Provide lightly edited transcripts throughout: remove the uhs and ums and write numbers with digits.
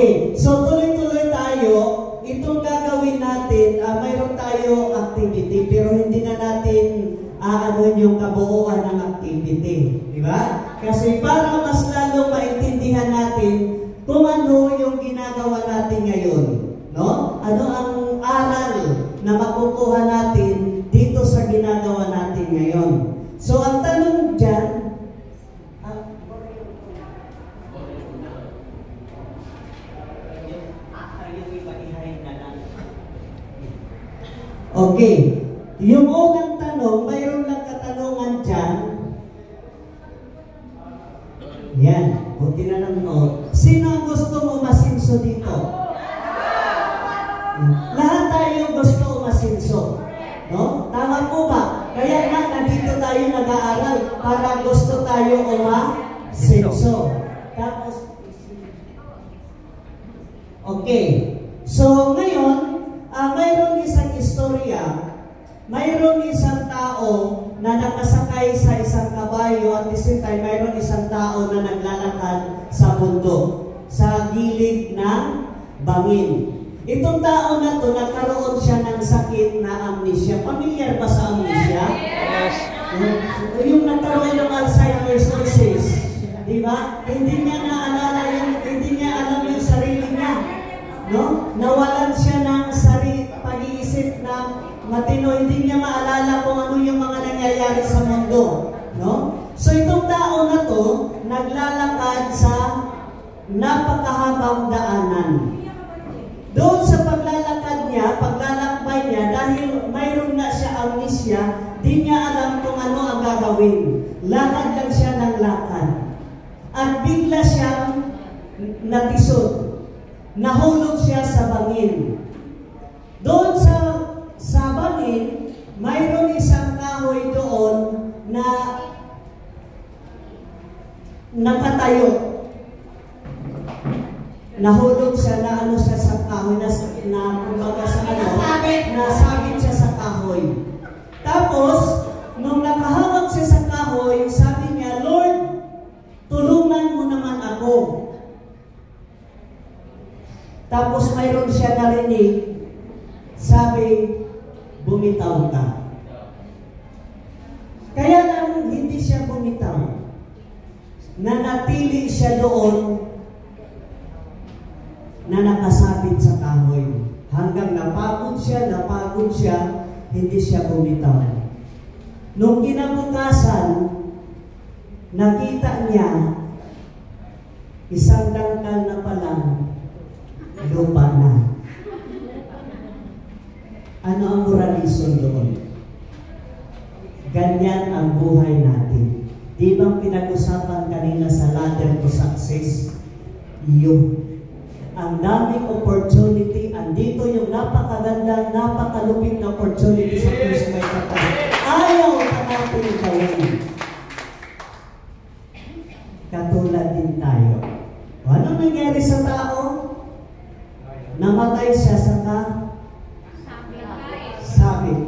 Okay, so tuloy-tuloy tayo. Itong gagawin natin, mayroon tayo activity, pero hindi na natin ano yung kabuuan ng activity. Di ba? Kasi para mas lalo maintindihan natin kung ano yung ginagawa natin ngayon. No? Ano ang aral na makukuha natin dito sa ginagawa natin ngayon. So, ang tanong dyan, okay. Yung unang tanong, mayroon lang katanungan dyan. Yan. Buti na lang no. Sino ang gusto umasinso dito? Lahat tayo gusto umasinso. No? Tama po ba? Kaya nga, nandito tayo nag-aaral para gusto tayo umasinso. Tapos, okay. So, ngayon, mayroon isang istorya. Mayroon isang tao na nakasakay sa isang kabayo at the same time, mayroon isang tao na naglalakad sa bundok, sa gilid ng bangin. Itong tao na to, nagkaroon siya ng sakit na amnesia. Familiar ba sa amnesia? Yes. Yung nagkaroon ng Alzheimer's disease. Di ba? Hindi niya naalala hindi niya alam yung sarili niya. No? Nawalan siya ng pag-iisip na matino, hindi niya maalala kung ano yung mga nangyayari sa mundo. No? So itong tao na to, naglalakad sa napakahabang daanan. Doon sa paglalakad niya, paglalakbay niya, dahil mayroon nga siya amnesia, di niya alam kung ano ang gagawin. Lakad lang siya ng lakad. At bigla siyang natisod. Nahulog siya sa bangin. Doon sa bangin, mayroon isang kahoy doon na nakatayo. Nahulog siya na ano siya sa kahoy, kumbaga sa nasabit siya sa kahoy. Tapos, nung nakahawak siya sa kahoy, sabi niya, Lord, tulungan mo naman ako. Tapos mayroon siya narinig, sabi, bumitaw ka. Kaya lang hindi siya bumitaw. Nanatili siya doon na nakasabit sa kahoy. Hanggang napagod siya, hindi siya bumitaw. Nung kinabukasan, nakita niya, isang dangkal na palang lupa na. Ano ang moralisyon doon? Ganyan ang buhay natin. Di bang pinag-usapan kanina sa ladder to success? Yun. Ang daming opportunity, andito yung napakaganda, napakalupit na opportunity sa First May Kapal. Ayaw na natin gawin. Katulad din tayo. Ano nangyari sa tao? Namatay siya sa sabit.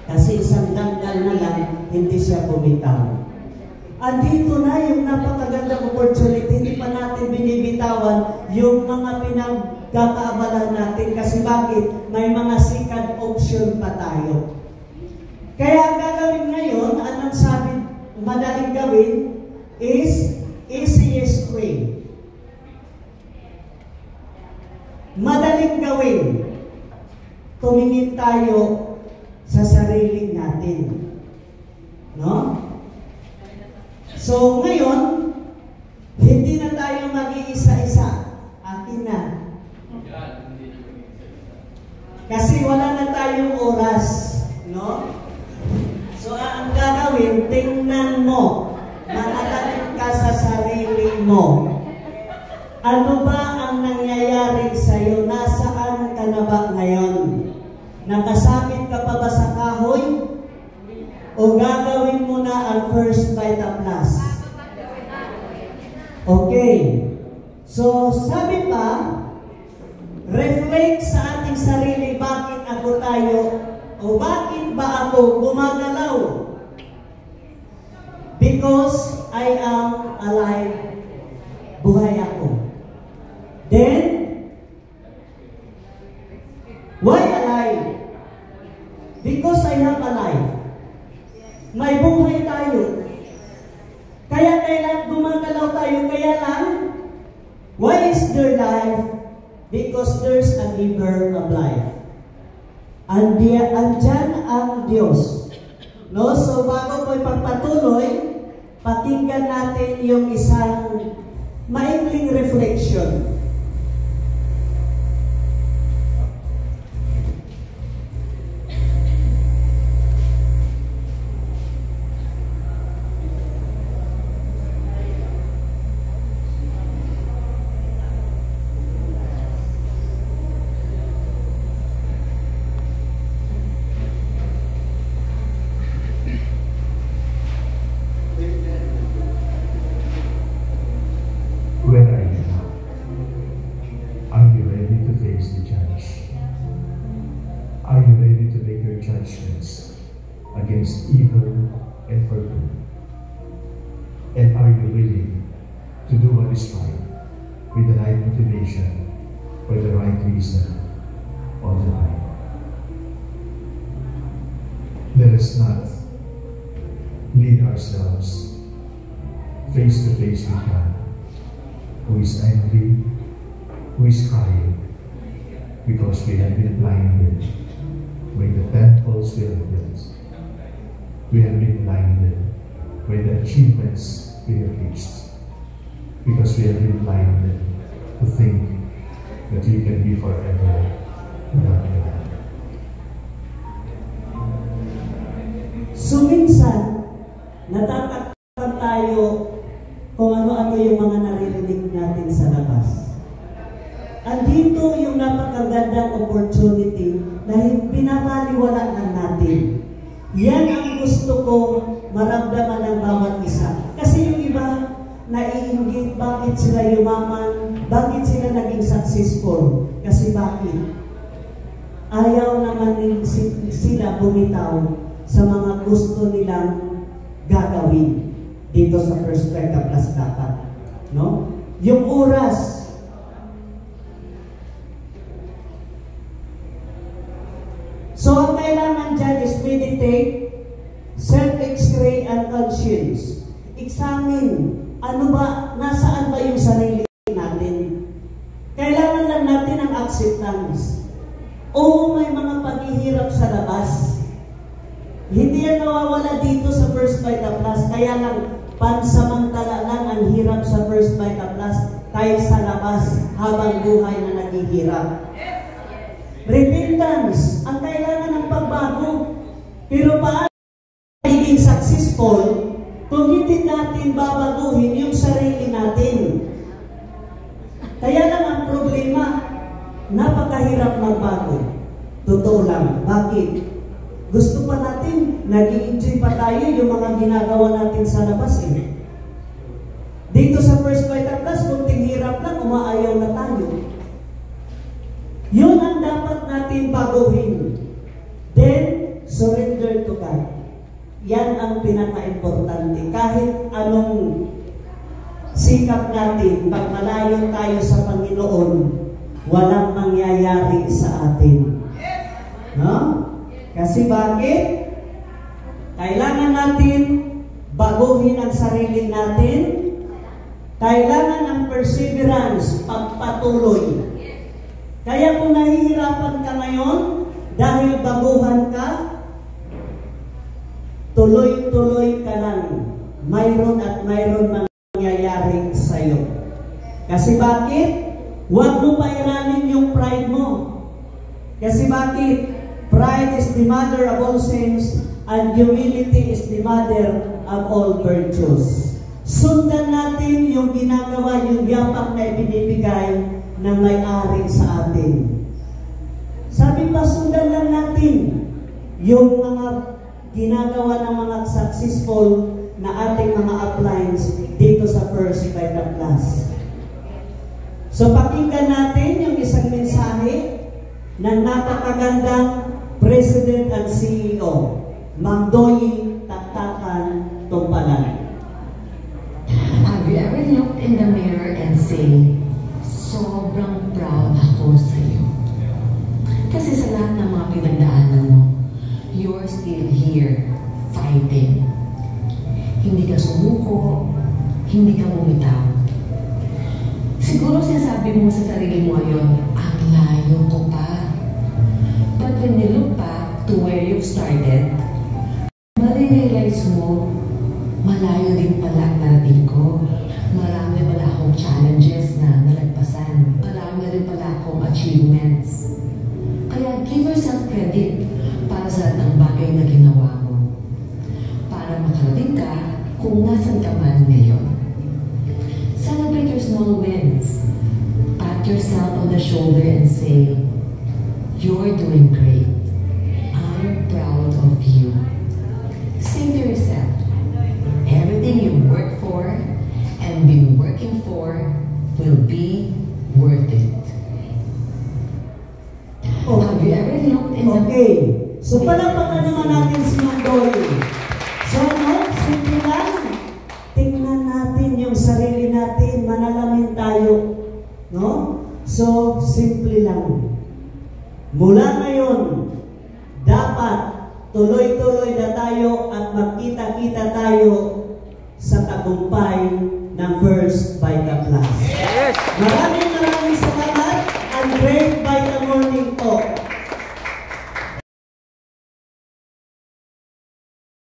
Kasi isang dangkal na lang, hindi siya bumitaw. Andito na yung napakagandang opportunity, hindi pa natin binibitawan yung mga pinagkakaabalahan natin. Kasi bakit? May mga second option pa tayo. Kaya ang gagawin ngayon, anong sabi madaling gawin, is easiest way. Madaling gawin. Tumingin tayo sa sarili natin. No? So, ngayon, hindi na tayo mag-iisa-isa. Akin na. Kasi wala na tayong oras. No? So, ang gagawin, tingnan mo. Manalangin ka sa sarili mo. Ano ba ang nangyayari sa'yo? Nasaan ka na ba ngayon? Nakasabit ka pa ba sa kahoy? O gagawin mo na ang First Vita Plus? Okay. So, sabi pa, reflect sa ating sarili, bakit ako tayo, o bakit ba ako gumagalaw? Because I am alive. Buhay ako. Then, why alive? Because I have a life. May buhay tayo. Kaya kailan gumagalaw tayo, kaya lang, why is there life? Because there's a giver of life. Andyan ang Diyos. No? So bago po ipagpatuloy, pakinggan natin yung isang maikling reflection. Against evil and for good? And are you willing to do what is right with the right motivation, for the right reason, all the time? Let us not lead ourselves face to face with God, who is angry, who is crying, because we have been blinded when the temples were built. We have been blinded by the achievements we have reached, because we have been blinded to think that we can be forever without God. So minsan, natatakpan tayo kung ano-ano yung mga naririnig natin sa labas. Andito yung napakagandang opportunity na pinapaliwalaan natin. Yan ang gusto kong maramdaman ng bawat isa. Kasi yung iba, naiinggit, bakit sila yumaman, bakit sila naging successful. Kasi bakit? Ayaw naman sila bumitaw sa mga gusto nilang gagawin dito sa Perspective Plus dapat. No? Yung oras, so, ang kailangan dyan is meditate, self-x-ray, and conscience. Examine, ano ba, nasaan ba yung sarili natin? Kailangan lang natin ang acceptance. Oo, may mga paghihirap sa labas. Hindi yan nawawala dito sa First Vita Plus, kaya lang pansamantala lang ang hirap sa First Vita Plus tayo sa labas habang buhay na naghihirap. Repentance, ang kailangan ng pagbago. Pero paano magiging successful kung hindi natin babaguhin yung sarili natin? Kaya lang ang problema, napakahirap magbago. Totoo lang. Bakit? Gusto pa natin, nag-i-enjoy pa tayo yung mga ginagawa natin sa labas eh. Dito sa First Vita Plus, kunting hirap lang, umaayaw na tayo. Yun ang dapat natin baguhin. Then, surrender to God. Yan ang pinaka-importante. Kahit anong sikap natin, pag malayo tayo sa Panginoon, walang mangyayari sa atin. No? Kasi bakit? Kailangan natin baguhin ang sarili natin. Kailangan ng perseverance, pagpatuloy. Kaya kung nahihirapan ka ngayon, dahil baguhan ka, tuloy-tuloy ka lang. Mayroon at mayroon mangyayari sa'yo. Kasi bakit? Huwag mo pairanin yung pride mo. Kasi bakit? Pride is the mother of all sins, and humility is the mother of all virtues. Sundan natin yung ginagawa, yung yapak na ibinibigay ng may-ari sa atin. Sabi pa, sundan lang natin yung mga ginagawa ng mga successful na ating mga uplines dito sa First Vita Plus. So pakinggan natin yung isang mensahe ng napakagandang President and CEO, Ma'am Doyi Taktakan Tumpalan. Have you ever looked in the mirror and say, sobrang pinagdaanan mo, you're still here, fighting. Hindi ka sumuko, hindi ka bumitaw. Siguro sinasabi mo sa sarili mo ngayon, ang layo ko pa. But when you look back to where you've started, marirealize mo, malayo din pala ang narating ko. Marami pala akong challenges na nalagpasan. Marami rin pala akong achievements. Kaya give yourself credit para sa lahat ng bagay na ginawa mo. Para makarating ka kung nasan ka man ngayon. Celebrate your small wins. Pat yourself on the shoulder and say, you're doing great. I'm proud of you. Say to yourself, everything you've worked for and been working for will be worth it. Have you ever looked in the... Okay. So, palakpakan naman natin si Mang Doyle. So, no? Simple lang. Tingnan natin yung sarili natin. Manalamin tayo. No? So, simple lang. Mula ngayon, dapat tuloy-tuloy na tayo at magkita-kita tayo sa tagumpay ng First Vita Plus.